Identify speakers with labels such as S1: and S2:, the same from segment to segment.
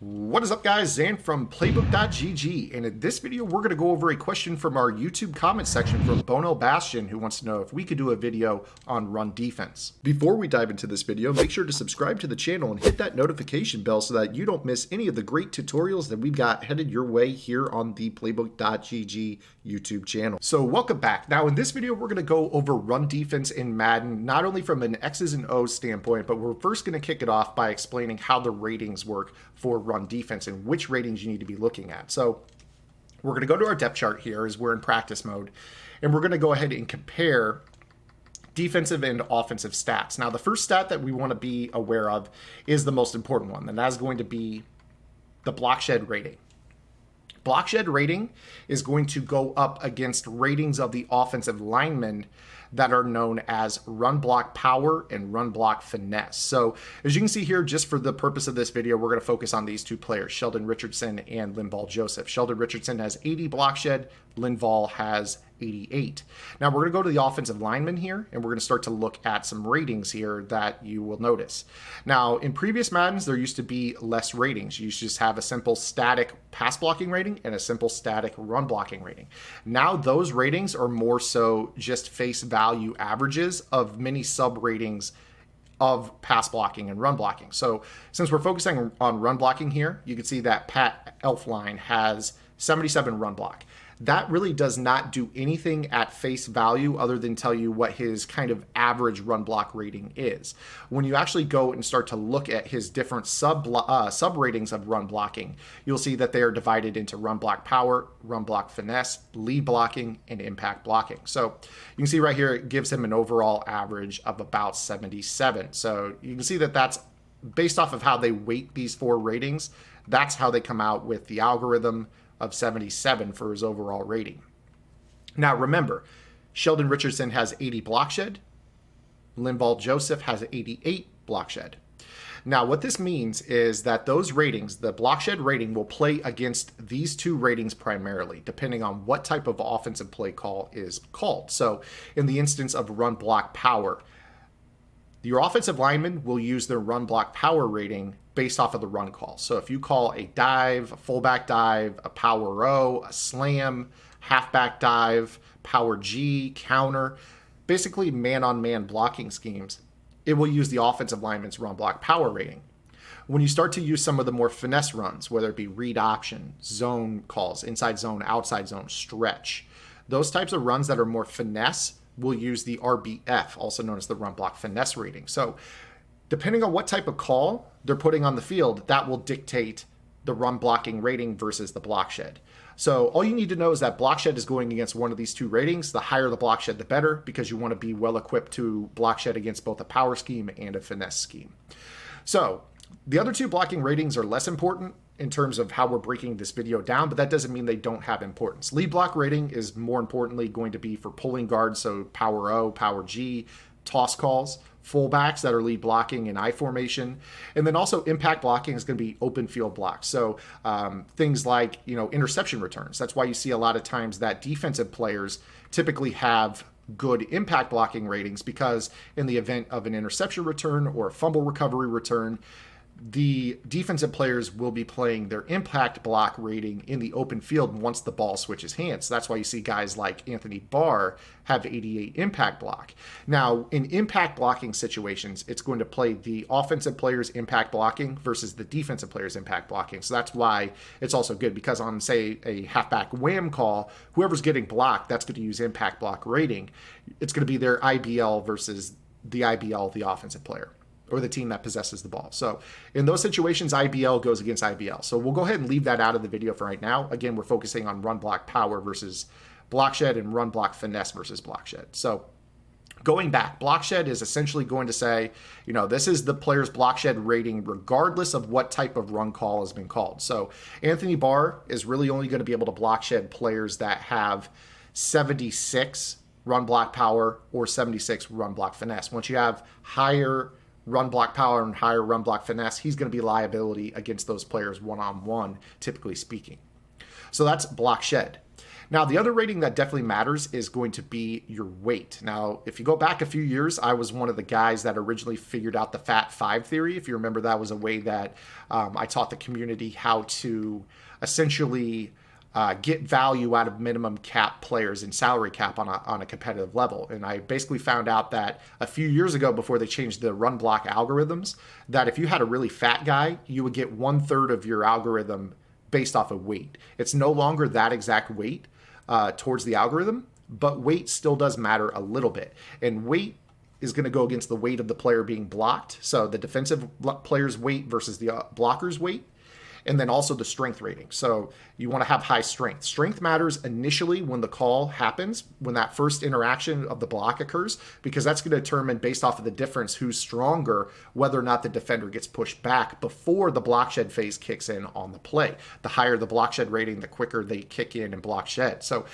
S1: What is up, guys? Zan from Playbook.gg, and in this video we're going to go over a question from our YouTube comment section from Bonel Bastion, who wants to know if we could do a video on run defense. Before we dive into this video, make sure to subscribe to the channel and hit that notification bell so that you don't miss any of the great tutorials that we've got headed your way here on the Playbook.gg YouTube channel. So welcome back. Now in this video we're going to go over run defense in Madden, not only from an X's and O's standpoint, but we're first going to kick it off by explaining how the ratings work for run defense and which ratings you need to be looking at. So we're going to go to our depth chart here as we're in practice mode, and we're going to go ahead and compare defensive and offensive stats. Now the first stat that we want to be aware of is the most important one, and that's going to be the block shed rating. Block shed rating is going to go up against ratings of the offensive linemen that are known as run block power and run block finesse. So as you can see here, just for the purpose of this video, we're going to focus on these two players, Sheldon Richardson and Linval Joseph. Sheldon Richardson has 80 block shed, Linval has 88. Now we're going to go to the offensive lineman here, and we're going to start to look at some ratings here that you will notice. Now in previous Maddens, there used to be less ratings. You used to just have a simple static pass blocking rating and a simple static run blocking rating. Now those ratings are more so just face value averages of many sub ratings of pass blocking and run blocking. So since we're focusing on run blocking here, you can see that Pat Elfline has 77 run block. That really does not do anything at face value other than tell you what his kind of average run block rating is. When you actually go and start to look at his different sub ratings of run blocking, you'll see that they are divided into run block power, run block finesse, lead blocking, and impact blocking. So you can see right here, it gives him an overall average of about 77. So you can see that that's based off of how they weight these four ratings. That's how they come out with the algorithm of 77 for his overall rating. Now remember, Sheldon Richardson has 80 block shed, Linval Joseph has 88 block shed. Now what this means is that those ratings, the block shed rating, will play against these two ratings primarily, depending on what type of offensive play call is called. So in the instance of run block power, your offensive lineman will use their run block power rating based off of the run call. So if you call a dive, a fullback dive, a power O, a slam, halfback dive, power G, counter, basically man-on-man blocking schemes, it will use the offensive lineman's run block power rating. When you start to use some of the more finesse runs, whether it be read option, zone calls, inside zone, outside zone, stretch, those types of runs that are more finesse will use the RBF, also known as the run block finesse rating. So depending on what type of call they're putting on the field, that will dictate the run blocking rating versus the block shed. So all you need to know is that block shed is going against one of these two ratings. The higher the block shed, the better, because you want to be well equipped to block shed against both a power scheme and a finesse scheme. So the other two blocking ratings are less important in terms of how we're breaking this video down, but that doesn't mean they don't have importance. Lead block rating is more importantly going to be for pulling guards, so power O, power G, toss calls, fullbacks that are lead blocking in I formation, and then also impact blocking is going to be open field blocks. So things like, interception returns. That's why you see a lot of times that defensive players typically have good impact blocking ratings, because in the event of an interception return or a fumble recovery return, the defensive players will be playing their impact block rating in the open field once the ball switches hands. So that's why you see guys like Anthony Barr have 88 impact block. Now, in impact blocking situations, it's going to play the offensive players' impact blocking versus the defensive players' impact blocking. So that's why it's also good, because on, say, a halfback wham call, whoever's getting blocked, that's going to use impact block rating. It's going to be their IBL versus the IBL of the offensive player, or the team that possesses the ball. So in those situations, IBL goes against IBL. So we'll go ahead and leave that out of the video for right now. Again, we're focusing on run block power versus block shed and run block finesse versus block shed. So going back, block shed is essentially going to say, this is the player's block shed rating regardless of what type of run call has been called. So Anthony Barr is really only going to be able to block shed players that have 76 run block power or 76 run block finesse. Once you have higher run block power and higher run block finesse, he's going to be liability against those players one-on-one, typically speaking. So that's block shed. Now, the other rating that definitely matters is going to be your weight. Now, if you go back a few years, I was one of the guys that originally figured out the Fat 5 theory. If you remember, that was a way that I taught the community how to essentially get value out of minimum cap players and salary cap on a competitive level. And I basically found out that a few years ago, before they changed the run block algorithms, that if you had a really fat guy, you would get 1/3 of your algorithm based off of weight. It's no longer that exact weight towards the algorithm, but weight still does matter a little bit. And weight is going to go against the weight of the player being blocked. So the defensive player's weight versus the blocker's weight. And then also the strength rating. So you want to have high strength. Strength matters initially when the call happens, when that first interaction of the block occurs, because that's going to determine, based off of the difference, who's stronger, whether or not the defender gets pushed back before the block shed phase kicks in on the play. The higher the block shed rating, the quicker they kick in and block shed. So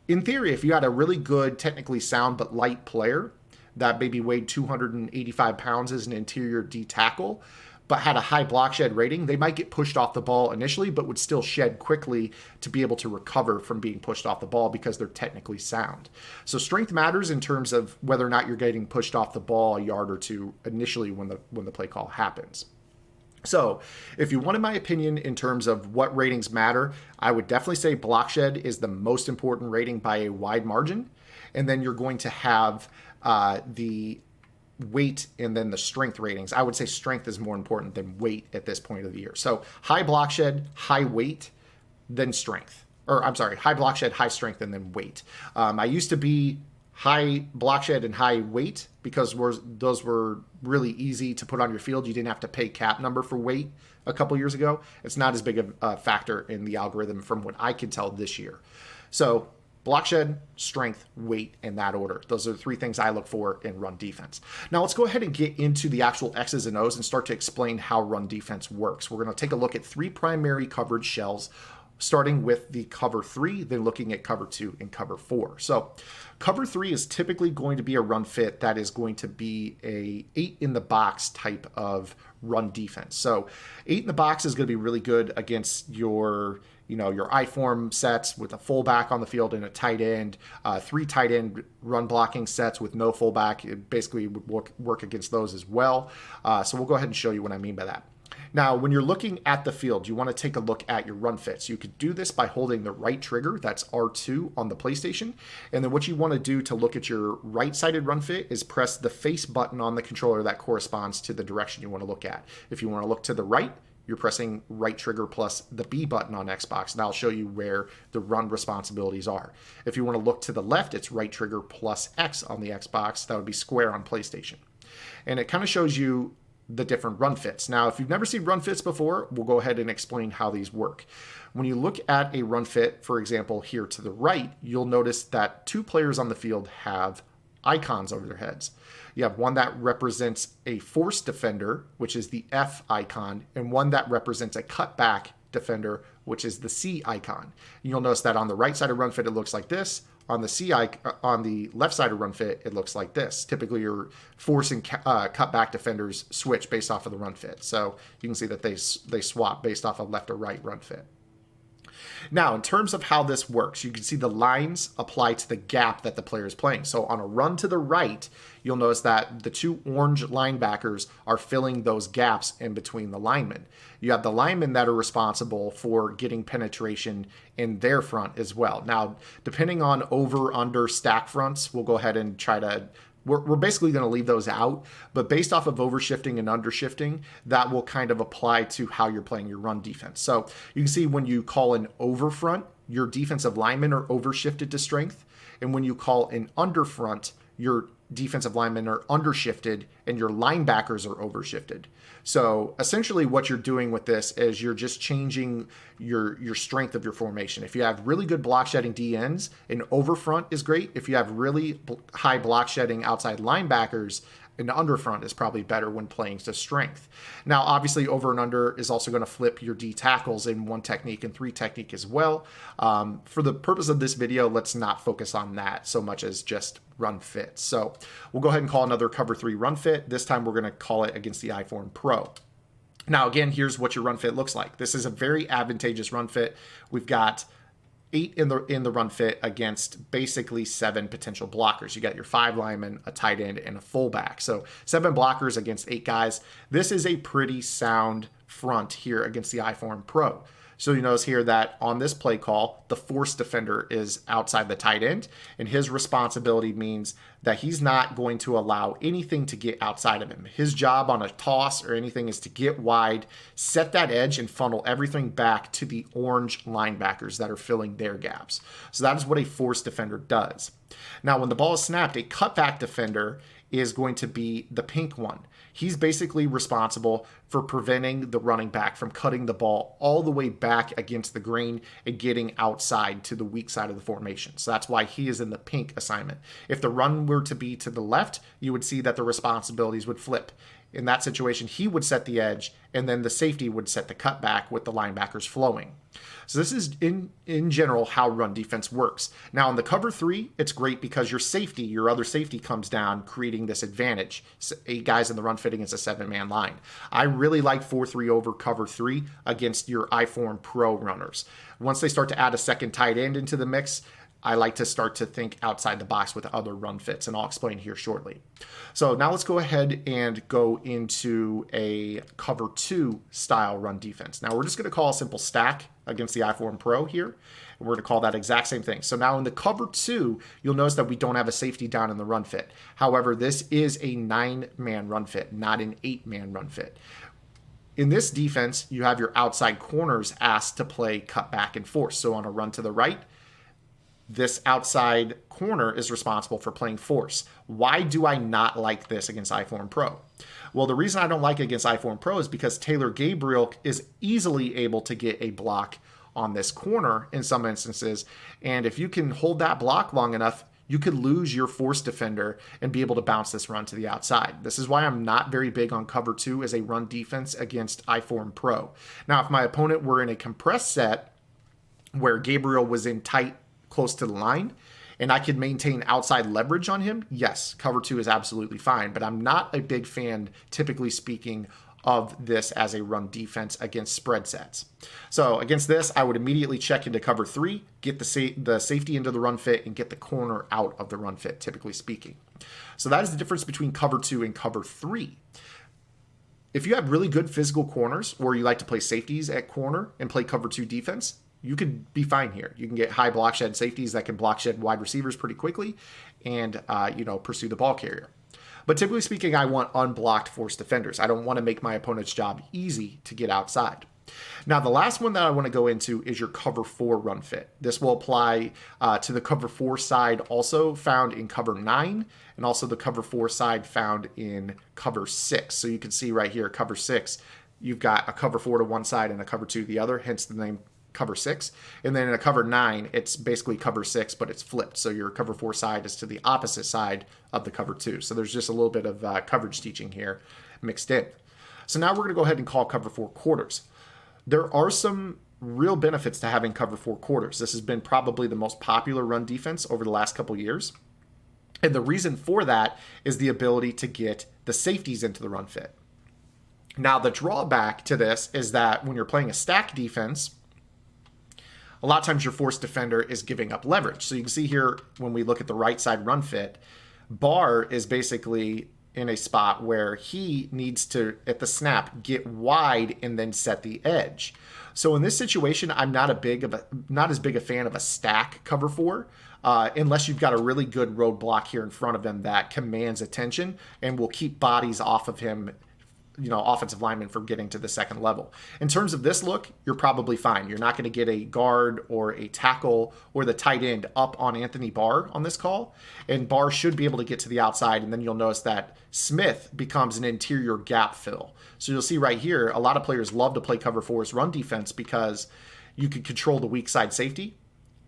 S1: in theory, if you had a really good, technically sound but light player that maybe weighed 285 pounds as an interior D tackle, but had a high block shed rating, they might get pushed off the ball initially, but would still shed quickly to be able to recover from being pushed off the ball because they're technically sound. So strength matters in terms of whether or not you're getting pushed off the ball a yard or two initially when the play call happens. So if you wanted my opinion in terms of what ratings matter, I would definitely say block shed is the most important rating by a wide margin. And then you're going to have the weight and then the strength ratings. I would say strength is more important than weight at this point of the year. So high block shed, high weight, then strength. Or I'm sorry, high block shed, high strength, and then weight. I used to be high block shed and high weight because those were really easy to put on your field. You didn't have to pay cap number for weight a couple years ago. It's not as big of a factor in the algorithm from what I can tell this year. So block shed, strength, weight, in that order. Those are the three things I look for in run defense. Now let's go ahead and get into the actual X's and O's and start to explain how run defense works. We're going to take a look at three primary coverage shells, starting with the cover 3, then looking at cover 2 and cover 4. So cover 3 is typically going to be a run fit that is going to be a 8 in the box type of run defense. So 8 in the box is going to be really good against your I-form sets with a fullback on the field and a tight end, 3 tight end run blocking sets with no fullback. It basically would work against those as well. So we'll go ahead and show you what I mean by that. Now, when you're looking at the field, you want to take a look at your run fits. You could do this by holding the right trigger, that's R2 on the PlayStation. And then what you want to do to look at your right-sided run fit is press the face button on the controller that corresponds to the direction you want to look at. If you want to look to the right, you're pressing right trigger plus the B button on Xbox, and I'll show you where the run responsibilities are. If you want to look to the left, it's right trigger plus X on the Xbox. That would be square on PlayStation. And it kind of shows you the different run fits. Now, if you've never seen run fits before, we'll go ahead and explain how these work. When you look at a run fit, for example, here to the right, you'll notice that 2 players on the field have icons over their heads. You have one that represents a force defender, which is the F icon, and one that represents a cutback defender, which is the C icon. You'll notice that on the right side of run fit, it looks like this. On the left side of run fit, it looks like this. Typically, your force and cutback defenders switch based off of the run fit. So you can see that they swap based off of left or right run fit. Now, in terms of how this works, you can see the lines apply to the gap that the player is playing. So on a run to the right, you'll notice that the 2 orange linebackers are filling those gaps in between the linemen. You have the linemen that are responsible for getting penetration in their front as well. Now, depending on over, under, stack fronts, we'll go ahead and try to we're basically going to leave those out, but based off of overshifting and undershifting, that will kind of apply to how you're playing your run defense. So you can see when you call an over front, your defensive linemen are overshifted to strength. And when you call an under front, your defensive linemen are undershifted and your linebackers are overshifted. So essentially what you're doing with this is you're just changing your strength of your formation. If you have really good block shedding DNs, an over front is great. If you have really high block shedding outside linebackers, an under front is probably better when playing to strength. Now, obviously, over and under is also going to flip your D tackles in 1 technique and 3 technique as well. For the purpose of this video, let's not focus on that so much as just run fits. So we'll go ahead and call another cover 3 run fit. This time we're going to call it against the iForm Pro. Now, again, here's what your run fit looks like. This is a very advantageous run fit. We've got 8 in the run fit against basically 7 potential blockers. You got your 5 linemen, a tight end, and a fullback. So 7 blockers against 8 guys. This is a pretty sound front here against the iForm Pro. So you notice here that on this play call, the force defender is outside the tight end, and his responsibility means that he's not going to allow anything to get outside of him. His job on a toss or anything is to get wide, set that edge, and funnel everything back to the orange linebackers that are filling their gaps. So that is what a force defender does. Now, when the ball is snapped, a cutback defender is going to be the pink one. He's basically responsible for preventing the running back from cutting the ball all the way back against the grain and getting outside to the weak side of the formation. So that's why he is in the pink assignment. If the run were to be to the left, you would see that the responsibilities would flip. In that situation, he would set the edge, and then the safety would set the cutback with the linebackers flowing. So this is, in general, how run defense works. Now, in the cover 3, it's great because your safety, your other safety, comes down, creating this advantage. 8 guys in the run fit against a 7-man line. I really like 4-3 over cover 3 against your iForm Pro runners. Once they start to add a second tight end into the mix, I like to start to think outside the box with other run fits, and I'll explain here shortly. So now let's go ahead and go into a cover 2 style run defense. Now we're just going to call a simple stack against the iForm Pro here, and we're going to call that exact same thing. So now in the cover 2, you'll notice that we don't have a safety down in the run fit. However, this is a 9-man run fit, not an 8-man run fit. In this defense, you have your outside corners asked to play cut back and force. So on a run to the right, this outside corner is responsible for playing force. Why do I not like this against iForm Pro? Well, the reason I don't like it against iForm Pro is because Taylor Gabriel is easily able to get a block on this corner in some instances. And if you can hold that block long enough, you could lose your force defender and be able to bounce this run to the outside. This is why I'm not very big on cover 2 as a run defense against iForm Pro. Now, if my opponent were in a compressed set where Gabriel was in tight, close to the line, and I could maintain outside leverage on him, yes, cover 2 is absolutely fine, but I'm not a big fan, typically speaking, of this as a run defense against spread sets. So against this, I would immediately check into cover 3, get the safety into the run fit, and get the corner out of the run fit, typically speaking. So that is the difference between cover 2 and cover 3. If you have really good physical corners, or you like to play safeties at corner and play cover 2 defense, you could be fine here. You can get high block shed safeties that can block shed wide receivers pretty quickly and, pursue the ball carrier. But typically speaking, I want unblocked force defenders. I don't want to make my opponent's job easy to get outside. Now, the last one that I want to go into is your cover 4 run fit. This will apply to the cover 4 side also found in cover 9, and also the cover 4 side found in cover 6. So you can see right here, cover 6, you've got a cover 4 to one side and a cover 2 to the other, hence the name cover 6. And then in a cover 9, it's basically cover 6, but it's flipped. So your cover 4 side is to the opposite side of the cover 2. So there's just a little bit of coverage teaching here mixed in. So now we're going to go ahead and call cover 4 quarters. There are some real benefits to having cover 4 quarters. This has been probably the most popular run defense over the last couple years. And the reason for that is the ability to get the safeties into the run fit. Now, the drawback to this is that when you're playing a stack defense, a lot of times your force defender is giving up leverage. So you can see here when we look at the right side run fit, Barr is basically in a spot where he needs to, at the snap, get wide and then set the edge. So in this situation, I'm not as big a fan of a stack cover 4, unless you've got a really good roadblock here in front of him that commands attention and will keep bodies off of him, offensive linemen, from getting to the second level. In terms of this look, you're probably fine. You're not going to get a guard or a tackle or the tight end up on Anthony Barr on this call. And Barr should be able to get to the outside. And then you'll notice that Smith becomes an interior gap fill. So you'll see right here, a lot of players love to play cover 4's run defense because you can control the weak side safety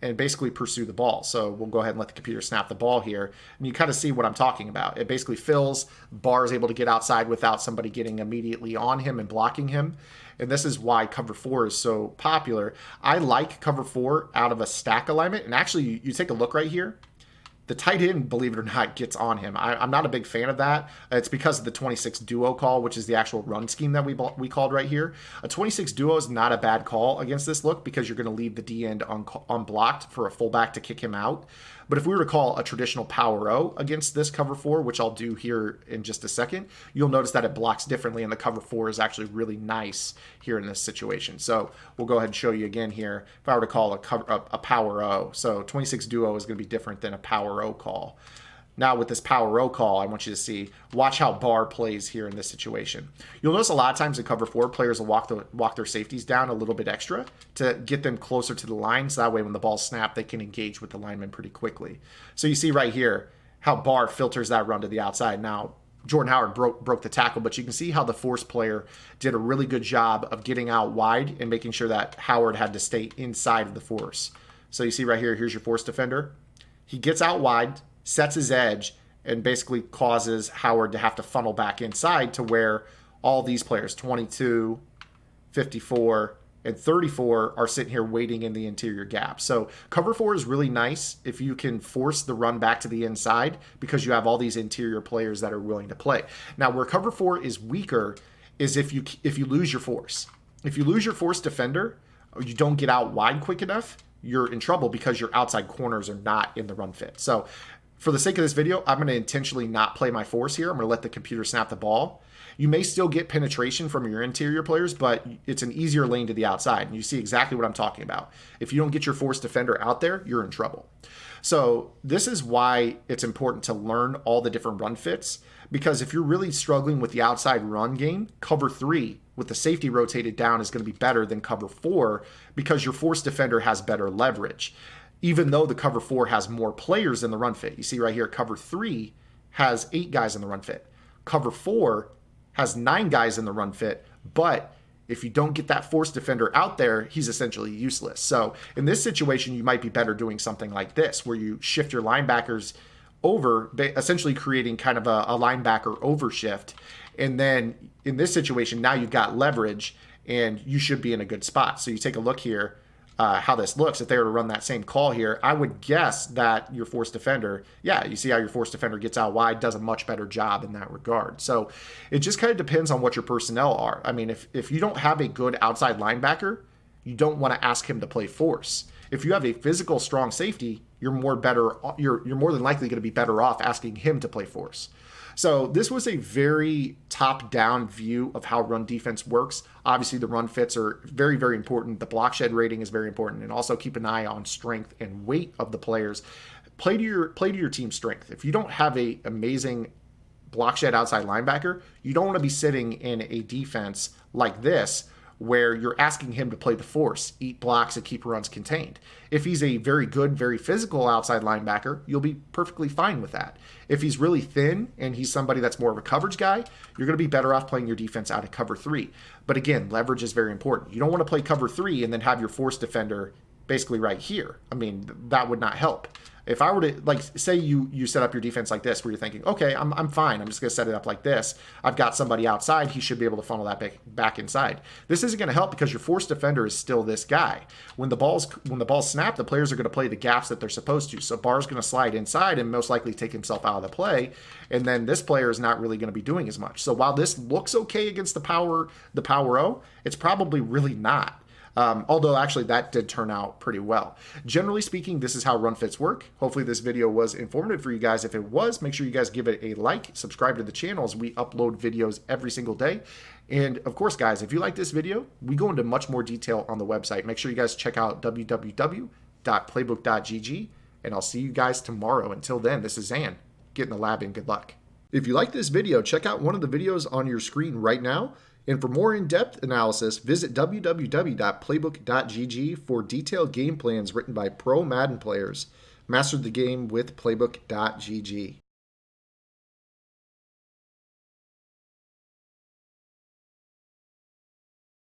S1: and basically pursue the ball. So we'll go ahead and let the computer snap the ball here. And you kind of see what I'm talking about. It basically fills. Barr is able to get outside without somebody getting immediately on him and blocking him. And this is why cover 4 is so popular. I like cover 4 out of a stack alignment. And actually, you take a look right here. the tight end, believe it or not, gets on him. I'm not a big fan of that. It's because of the 26 duo call, which is the actual run scheme that we called right here. A 26 duo is not a bad call against this look because you're going to leave the D end unblocked for a fullback to kick him out. But if we were to call a traditional power O against this cover 4, which I'll do here in just a second, you'll notice that it blocks differently, and the cover 4 is actually really nice here in this situation. So we'll go ahead and show you again here. If I were to call a power O, so 26 duo is going to be different than a power O call. Now with this power O call, I want you to see, watch how bar plays here in this situation. You'll notice a lot of times in cover 4, players will walk their safeties down a little bit extra to get them closer to the line, so that way when the ball's snapped, they can engage with the lineman pretty quickly. So you see right here how bar filters that run to the outside. Now, Jordan Howard broke the tackle, but you can see how the force player did a really good job of getting out wide and making sure that Howard had to stay inside of the force. So you see right here, here's your force defender. He gets out wide, sets his edge, and basically causes Howard to have to funnel back inside to where all these players, 22, 54, and 34, are sitting here waiting in the interior gap. So cover 4 is really nice if you can force the run back to the inside because you have all these interior players that are willing to play. Now, where cover 4 is weaker is if you lose your force. If you lose your force defender or you don't get out wide quick enough, you're in trouble because your outside corners are not in the run fit. So for the sake of this video, I'm going to intentionally not play my force here. I'm going to let the computer snap the ball. You may still get penetration from your interior players, but it's an easier lane to the outside. And you see exactly what I'm talking about. If you don't get your force defender out there, you're in trouble. So this is why it's important to learn all the different run fits, because if you're really struggling with the outside run game, cover 3 with the safety rotated down is going to be better than cover 4 because your force defender has better leverage. Even though the cover 4 has more players in the run fit. You see right here, cover 3 has 8 guys in the run fit. Cover 4 has 9 guys in the run fit, but if you don't get that force defender out there, he's essentially useless. So in this situation, you might be better doing something like this, where you shift your linebackers over, essentially creating kind of a linebacker overshift. And then in this situation, now you've got leverage, and you should be in a good spot. So you take a look here. How this looks. If they were to run that same call here, I would guess that your force defender, yeah, you see how your force defender gets out wide, does a much better job in that regard. So it just kind of depends on what your personnel are. I mean, if you don't have a good outside linebacker, you don't want to ask him to play force. If you have a physical, strong safety, you're more than likely going to be better off asking him to play force. So this was a very top-down view of how run defense works. Obviously, the run fits are very, very important. The block shed rating is very important. And also keep an eye on strength and weight of the players. Play to your team's strength. If you don't have an amazing block shed outside linebacker, you don't want to be sitting in a defense like this where you're asking him to play the force, eat blocks, and keep runs contained. If he's a very good, very physical outside linebacker, you'll be perfectly fine with that. If he's really thin and he's somebody that's more of a coverage guy, you're going to be better off playing your defense out of cover 3. But again, leverage is very important. You don't want to play cover 3 and then have your force defender basically right here. I mean, that would not help. If I were to, like, say you set up your defense like this, where you're thinking, okay, I'm fine. I'm just going to set it up like this. I've got somebody outside. He should be able to funnel that back inside. This isn't going to help because your force defender is still this guy. When the ball's snapped, the players are going to play the gaps that they're supposed to. So Barr's going to slide inside and most likely take himself out of the play. And then this player is not really going to be doing as much. So while this looks okay against the power O, it's probably really not. Although actually that did turn out pretty well. Generally speaking, this is how run fits work. Hopefully this video was informative for you guys. If it was, make sure you guys give it a like, subscribe to the channel as we upload videos every single day. And of course, guys, if you like this video, we go into much more detail on the website. Make sure you guys check out www.playbook.gg, and I'll see you guys tomorrow. Until then, this is Zan. Get in the lab and good luck. If you like this video, check out one of the videos on your screen right now. And for more in-depth analysis, visit www.playbook.gg for detailed game plans written by pro Madden players. Master the game with playbook.gg.